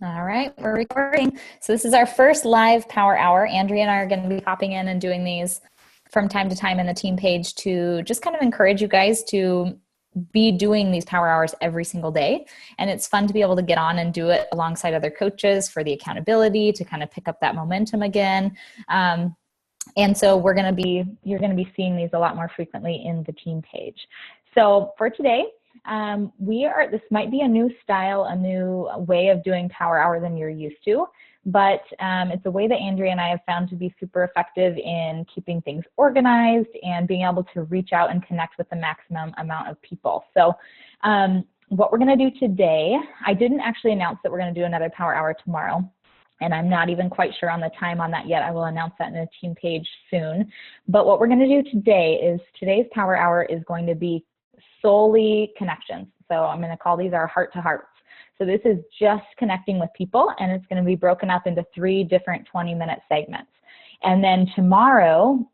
All right, we're recording. So this is our first live power hour. Andrea and I are going to be popping in and doing these from time to time in the team page to just kind of encourage you guys to be doing these power hours every single day. And it's fun to be able to get on and do it alongside other coaches for the accountability to kind of pick up that momentum again. And so you're going to be seeing these a lot more frequently in the team page. So for today, this might be a new style, a new way of doing power hour than you're used to, but it's a way that Andrea and I have found to be super effective in keeping things organized and being able to reach out and connect with the maximum amount of people. So what we're going to do today, I didn't actually announce that we're going to do another power hour tomorrow, and I'm not even quite sure on the time on that yet. I will announce that in the team page soon. But what we're going to do today is today's power hour is going to be solely connections. So I'm going to call these our heart to hearts. So this is just connecting with people, and it's going to be broken up into 3 different 20-minute segments. And then tomorrow,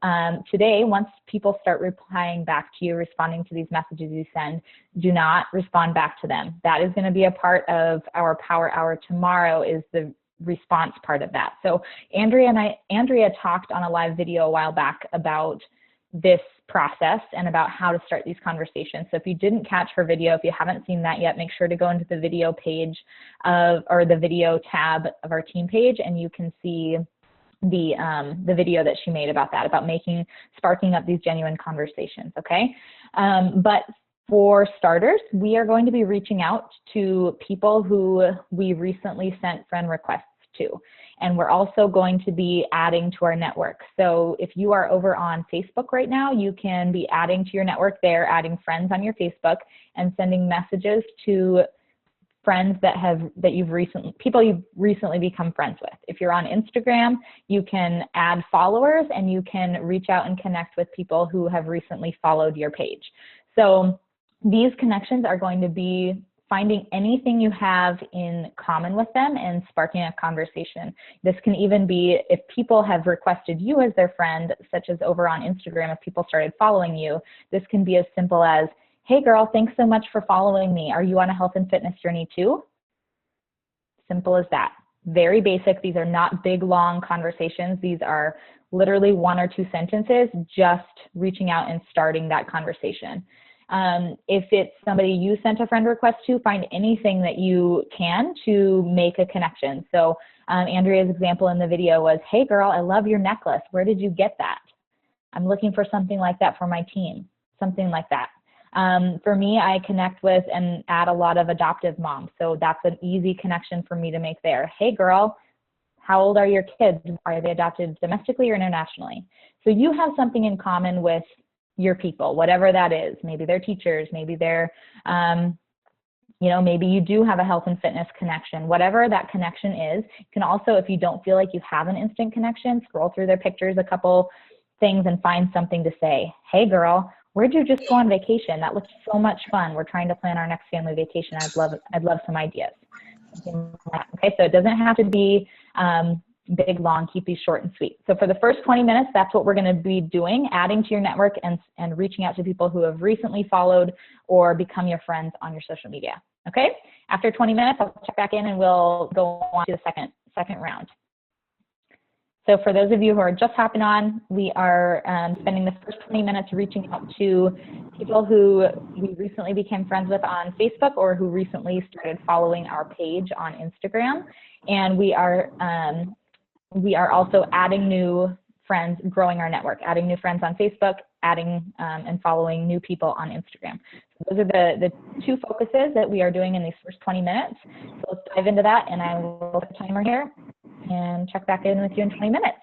today, once people start replying back to you, responding to these messages you send, do not respond back to them. That is going to be a part of our power hour tomorrow, is the response part of that. So Andrea talked on a live video a while back about this process and about how to start these conversations. So if you didn't catch her video, if you haven't seen that yet, make sure to go into the video page or the video tab of our team page, and you can see the video that she made about that, about sparking up these genuine conversations. Okay. But for starters, we are going to be reaching out to people who we recently sent friend requests to. And we're also going to be adding to our network. So if you are over on Facebook right now, you can be adding to your network there, adding friends on your Facebook, and sending messages to friends people you've recently become friends with. If you're on Instagram, you can add followers, and you can reach out and connect with people who have recently followed your page. So these connections are going to be finding anything you have in common with them and sparking a conversation. This can even be if people have requested you as their friend, such as over on Instagram, if people started following you, this can be as simple as, hey girl, thanks so much for following me. Are you on a health and fitness journey too? Simple as that. Very basic. These are not big, long conversations. These are literally 1 or 2 sentences, just reaching out and starting that conversation. If it's somebody you sent a friend request to, find anything that you can to make a connection. So Andrea's example in the video was, hey girl, I love your necklace. Where did you get that? I'm looking for something like that for my team, something like that. For me, I connect with and add a lot of adoptive moms. So that's an easy connection for me to make there. Hey girl, how old are your kids? Are they adopted domestically or internationally? So you have something in common with your people, whatever that is. Maybe they're teachers, maybe they're, maybe you do have a health and fitness connection. Whatever that connection is, you can also, if you don't feel like you have an instant connection, scroll through their pictures a couple things and find something to say. Hey girl, where'd you just go on vacation? That looks so much fun. We're trying to plan our next family vacation. I'd love some ideas. Okay, so it doesn't have to be big, long, keep these short and sweet. So for the first 20 minutes, that's what we're going to be doing, adding to your network and reaching out to people who have recently followed or become your friends on your social media. Okay, after 20 minutes, I'll check back in and we'll go on to the second round. So for those of you who are just hopping on, we are spending the first 20 minutes reaching out to people who we recently became friends with on Facebook or who recently started following our page on Instagram. And we are also adding new friends, growing our network, adding new friends on Facebook, adding and following new people on Instagram. So those are the 2 focuses that we are doing in these first 20 minutes. So let's dive into that, and I will put a timer here and check back in with you in 20 minutes.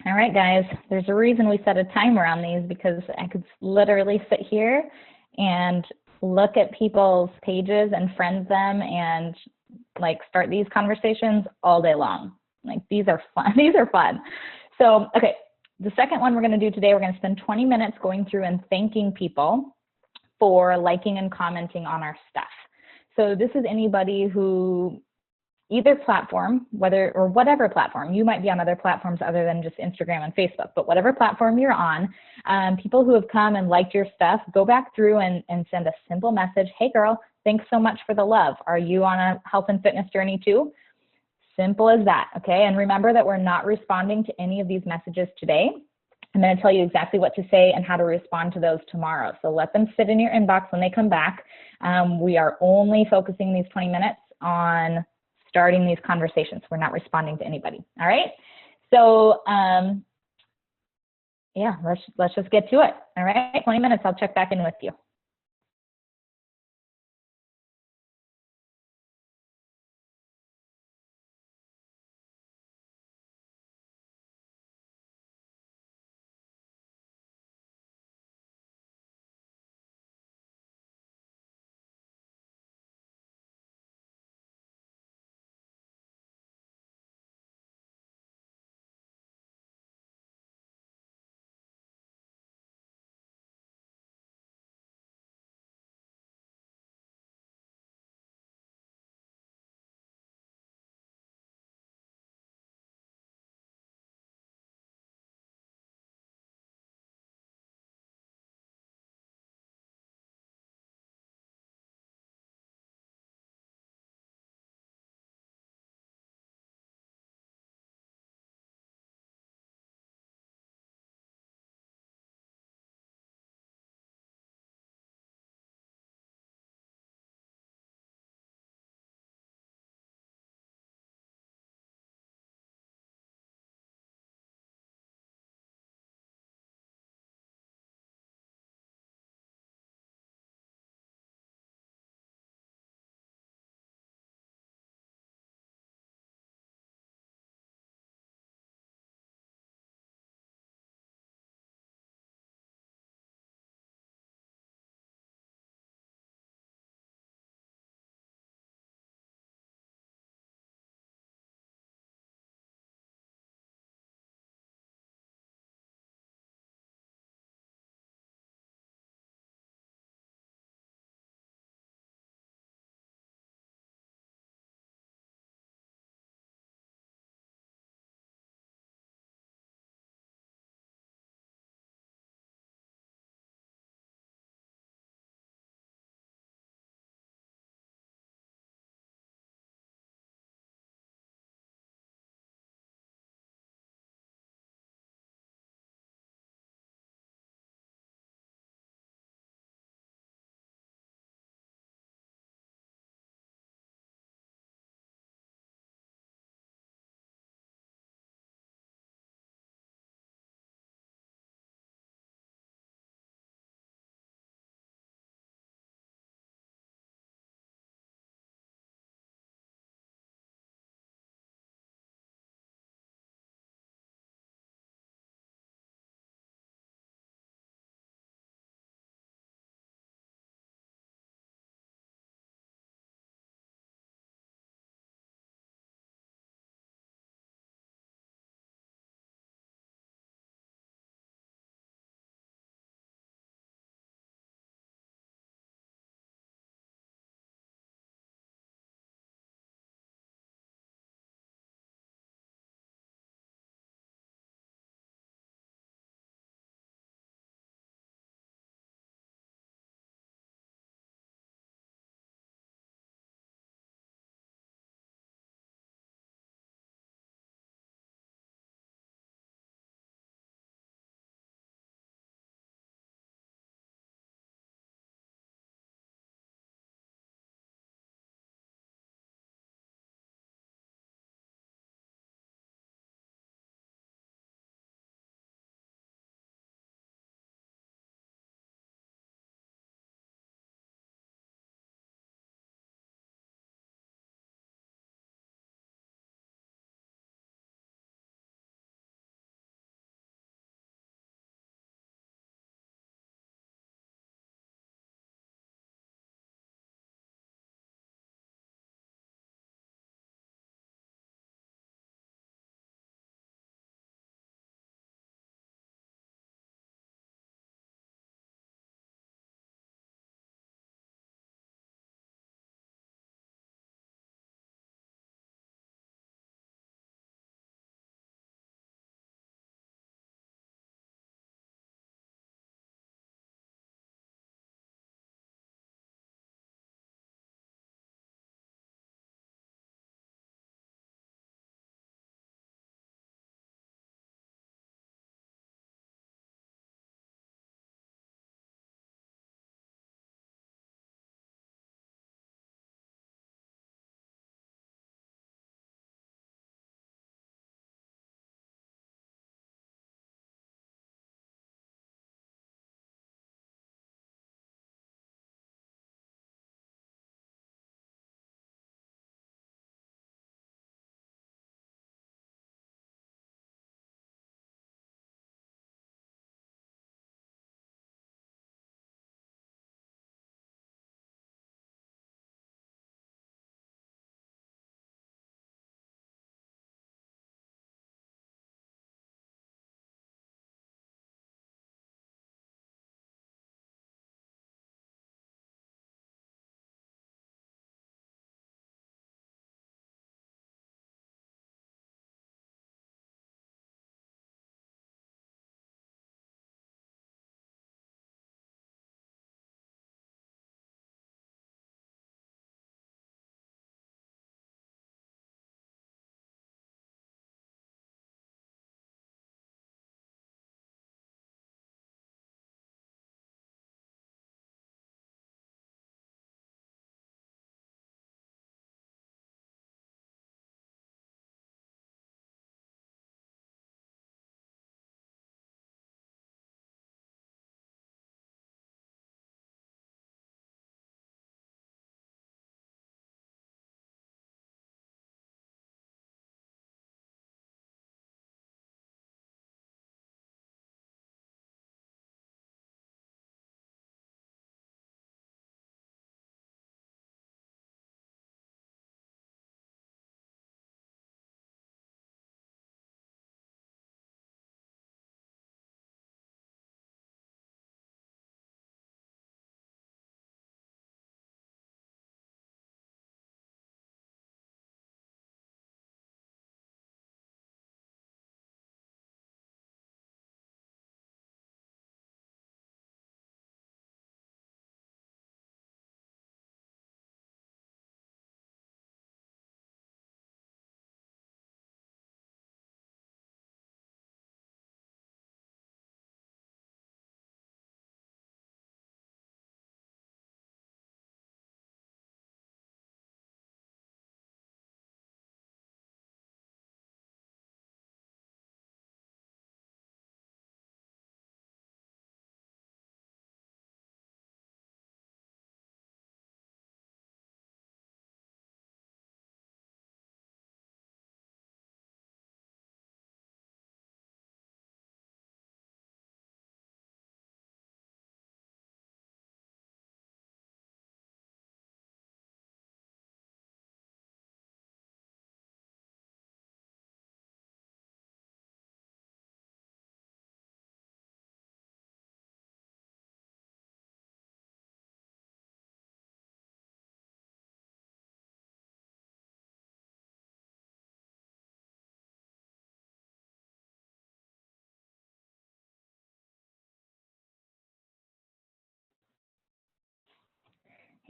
All right, guys, there's a reason we set a timer on these, because I could literally sit here and look at people's pages and friend them and like start these conversations all day long. Like these are fun. These are fun. So, okay, the second one we're going to do today, we're going to spend 20 minutes going through and thanking people for liking and commenting on our stuff. So this is anybody who, either platform, whether or whatever platform, you might be on other platforms other than just Instagram and Facebook, but whatever platform you're on, people who have come and liked your stuff, go back through and send a simple message. Hey girl, thanks so much for the love. Are you on a health and fitness journey too? Simple as that, okay? And remember that we're not responding to any of these messages today. I'm going to tell you exactly what to say and how to respond to those tomorrow. So let them sit in your inbox when they come back. We are only focusing these 20 minutes on starting these conversations. We're not responding to anybody. All right. So yeah, let's just get to it. All right. 20 minutes. I'll check back in with you.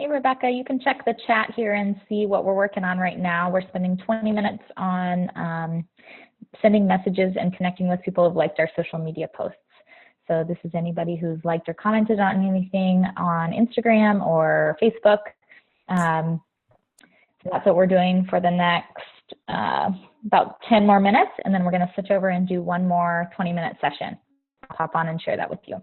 Hey, Rebecca, you can check the chat here and see what we're working on right now. We're spending 20 minutes on sending messages and connecting with people who've liked our social media posts. So this is anybody who's liked or commented on anything on Instagram or Facebook. So that's what we're doing for the next about 10 more minutes, and then we're going to switch over and do one more 20-minute session. I'll hop on and share that with you.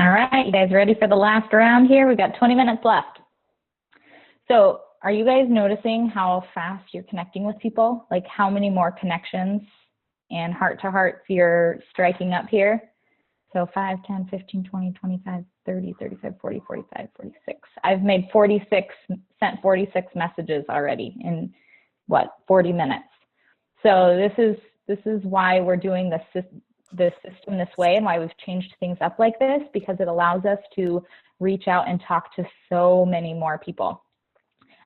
All right, you guys ready for the last round here? We've got 20 minutes left. So are you guys noticing how fast you're connecting with people? Like how many more connections and heart to hearts you're striking up here? So 5, 10, 15, 20, 25, 30, 35, 40, 45, 46. I've made 46, sent 46 messages already in what, 40 minutes. So this is why we're doing the system this way and why we've changed things up like this, because it allows us to reach out and talk to so many more people.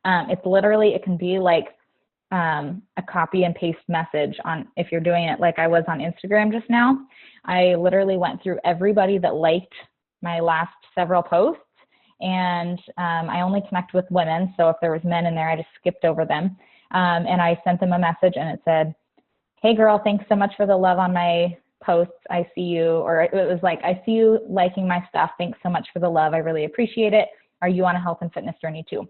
It's literally, it can be like a copy and paste message on, if you're doing it like I was on Instagram just now. I literally went through everybody that liked my last several posts, and I only connect with women. So if there was men in there, I just skipped over them. And I sent them a message and it said, hey girl, thanks so much for the love on my posts. I see you, or it was like, I see you liking my stuff. Thanks so much for the love. I really appreciate it. Are you on a health and fitness journey too?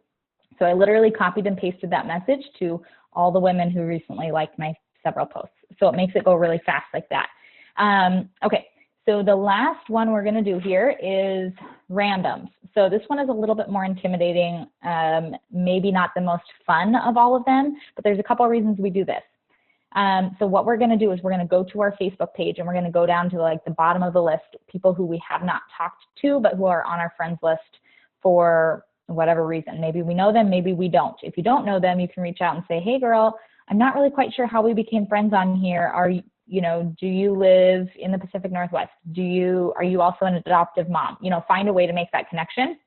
So I literally copied and pasted that message to all the women who recently liked my several posts. So it makes it go really fast like that. Okay, so the last one we're gonna do here is randoms. So this one is a little bit more intimidating, maybe not the most fun of all of them, but there's a couple of reasons we do this. So what we're gonna do is we're gonna go to our Facebook page and we're gonna go down to like the bottom of the list, people who we have not talked to, but who are on our friends list for whatever reason. Maybe we know them, maybe we don't. If you don't know them, you can reach out and say, hey girl, I'm not really quite sure how we became friends on here. Are you, do you live in the Pacific Northwest? Are you also an adoptive mom? Find a way to make that connection.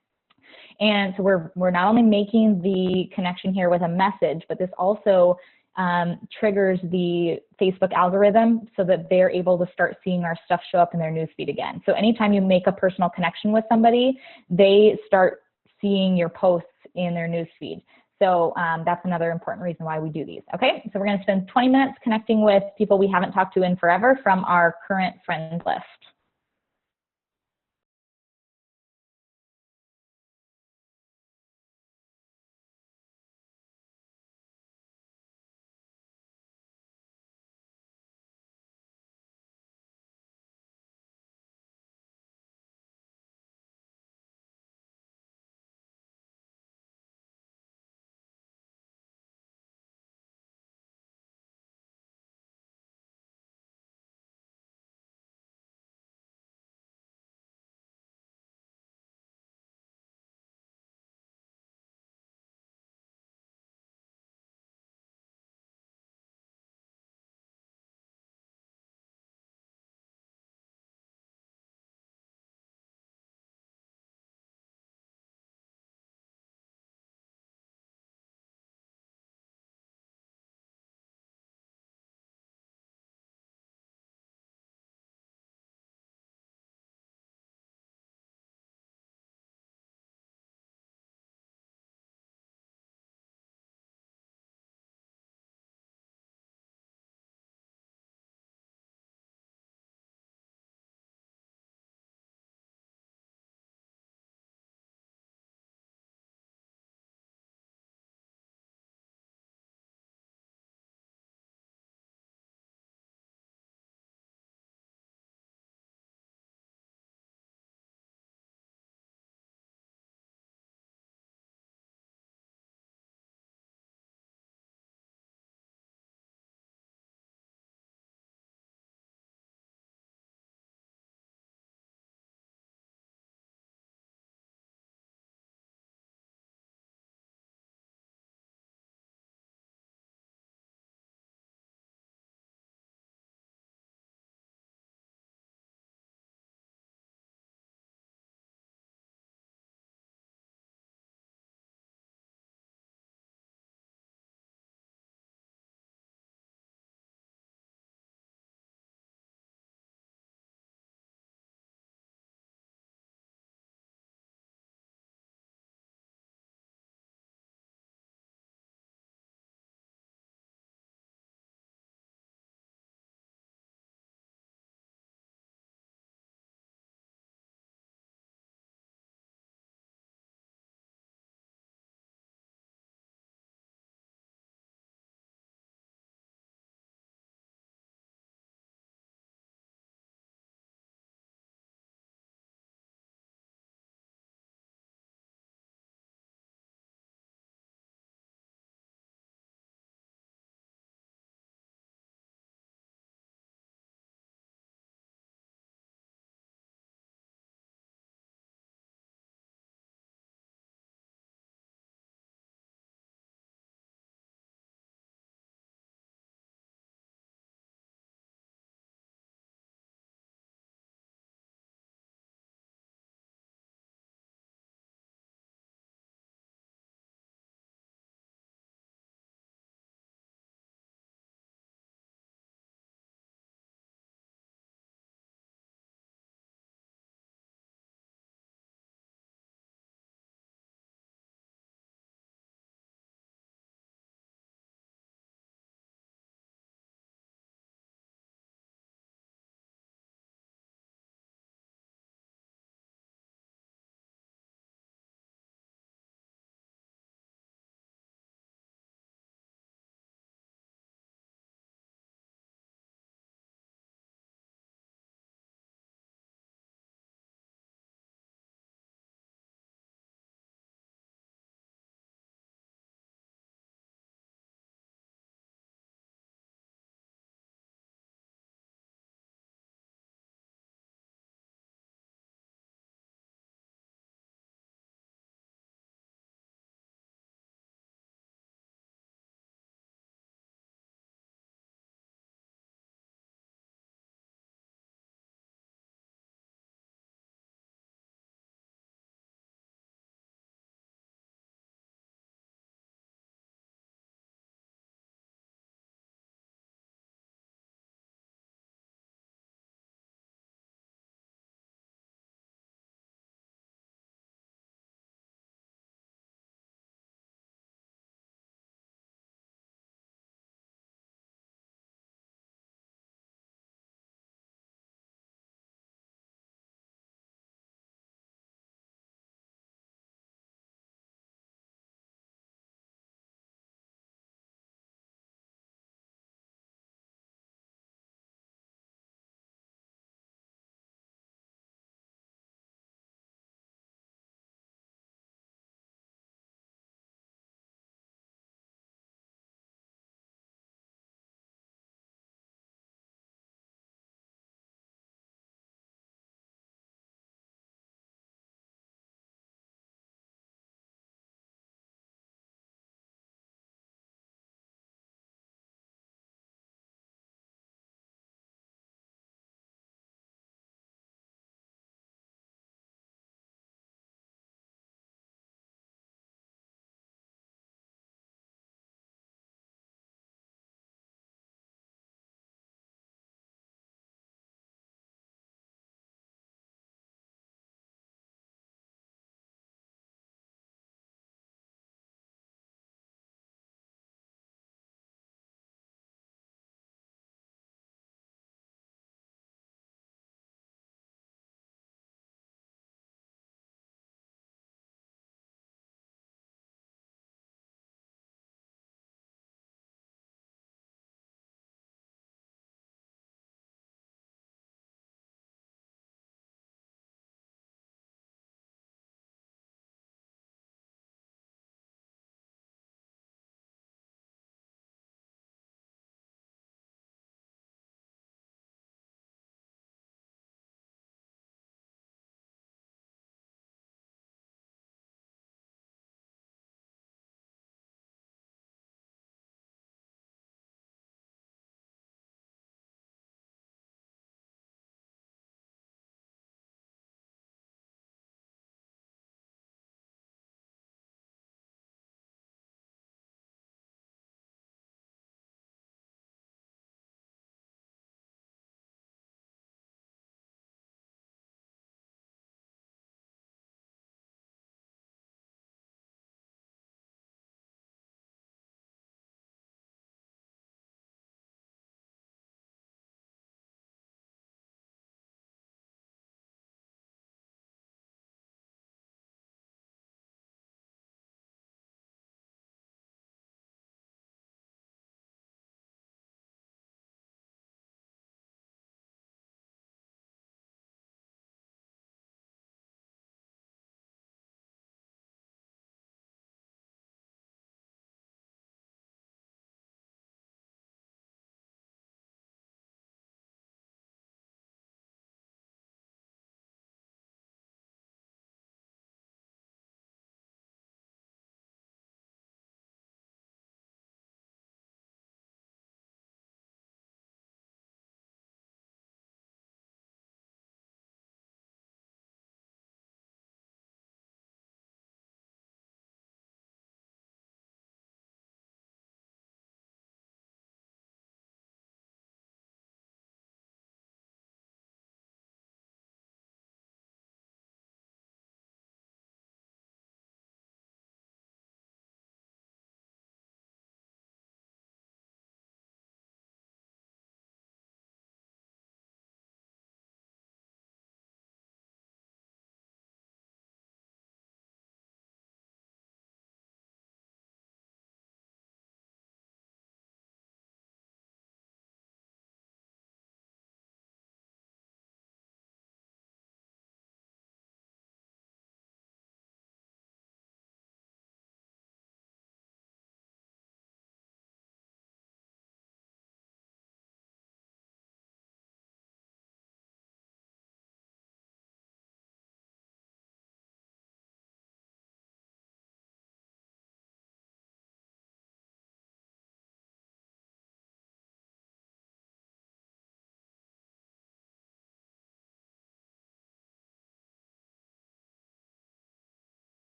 And so we're not only making the connection here with a message, but this also triggers the Facebook algorithm so that they're able to start seeing our stuff show up in their newsfeed again. So anytime you make a personal connection with somebody, they start seeing your posts in their newsfeed. So that's another important reason why we do these. Okay, so we're going to spend 20 minutes connecting with people we haven't talked to in forever from our current friends list.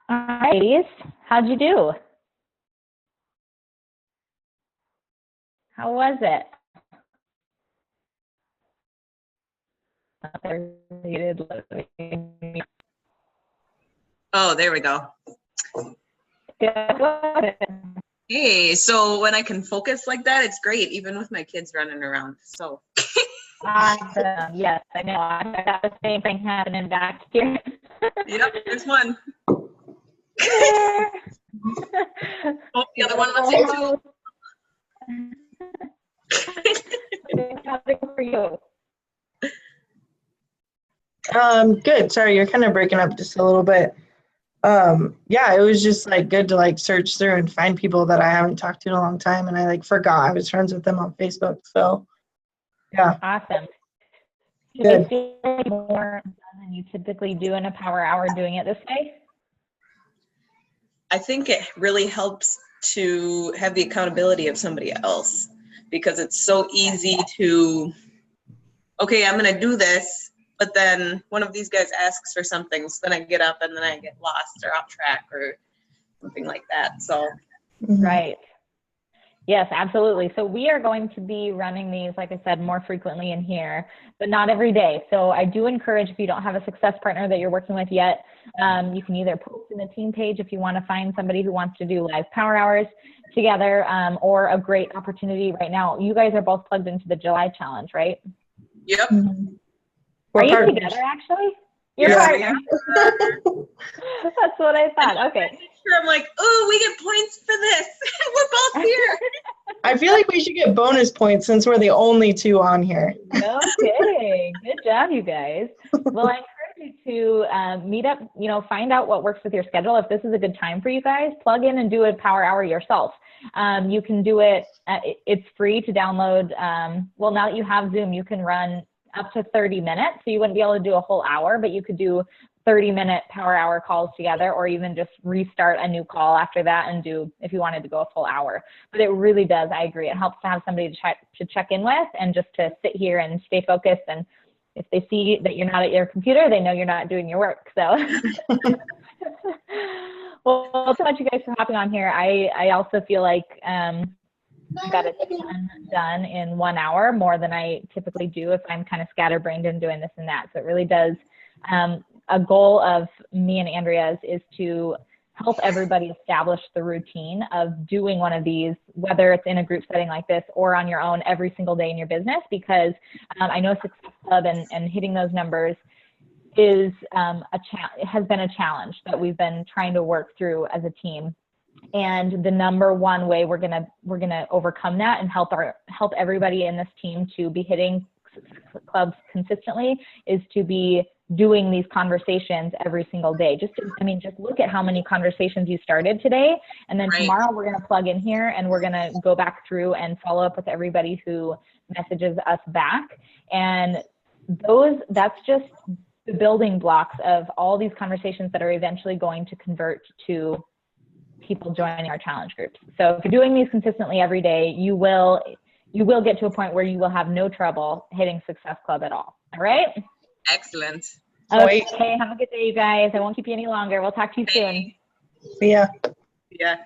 All right, ladies, how'd you do? How was it? Oh, there we go. Hey, so when I can focus like that, it's great, even with my kids running around. So Awesome. Yes, I know. I got the same thing happening back here. yep, there's one. Oh, the other one wants it too. For you. Good. Sorry, you're kind of breaking up just a little bit. Yeah, it was just like good to like search through and find people that I haven't talked to in a long time, and I like forgot I was friends with them on Facebook. So, yeah. Awesome. Do Good. you feel like more than you typically do in a power hour doing it this way? I think it really helps to have the accountability of somebody else, because it's so easy to, okay, I'm going to do this, but then one of these guys asks for something, so then I get up and then I get lost or off track or something like that. So, Right. Yes, absolutely. So we are going to be running these, like I said, more frequently in here, but not every day. So I do encourage, if you don't have a success partner that you're working with yet, you can either post in the team page if you want to find somebody who wants to do live power hours together, or a great opportunity right now. You guys are both plugged into the July challenge, right? yep. Are you together actually? You're Yeah. That's what I thought. Okay. I'm like, oh, we get points for this. We're both here. I feel like we should get bonus points since we're the only two on here. No kidding. Good job, you guys. Well, I encourage you to meet up, find out what works with your schedule. If this is a good time for you guys, plug in and do a power hour yourself. You can do it. It's free to download. Well, now that you have Zoom, you can run up to 30 minutes. So you wouldn't be able to do a whole hour, but you could do 30-minute power hour calls together, or even just restart a new call after that and do, if you wanted to go a full hour. But it really does, I agree. It helps to have somebody to check in with, and just to sit here and stay focused. And if they see that you're not at your computer, they know you're not doing your work. So, well, so much you guys for hopping on here. I also feel like I got a ton done in 1 hour, more than I typically do if I'm kind of scatterbrained and doing this and that. So it really does. A goal of me and Andrea's is to help everybody establish the routine of doing one of these, whether it's in a group setting like this or on your own every single day in your business, because I know Success Club and hitting those numbers is has been a challenge that we've been trying to work through as a team. And the number one way we're gonna overcome that and help everybody in this team to be hitting clubs consistently is to be doing these conversations every single day. Just look at how many conversations you started today, and then tomorrow we're going to plug in here and we're going to go back through and follow up with everybody who messages us back. And that's just the building blocks of all these conversations that are eventually going to convert to people joining our challenge groups. So if you're doing these consistently every day, you will get to a point where you will have no trouble hitting Success Club at all. All right? Excellent. Okay, have a good day, you guys. I won't keep you any longer. We'll talk to you soon. See ya. Yeah.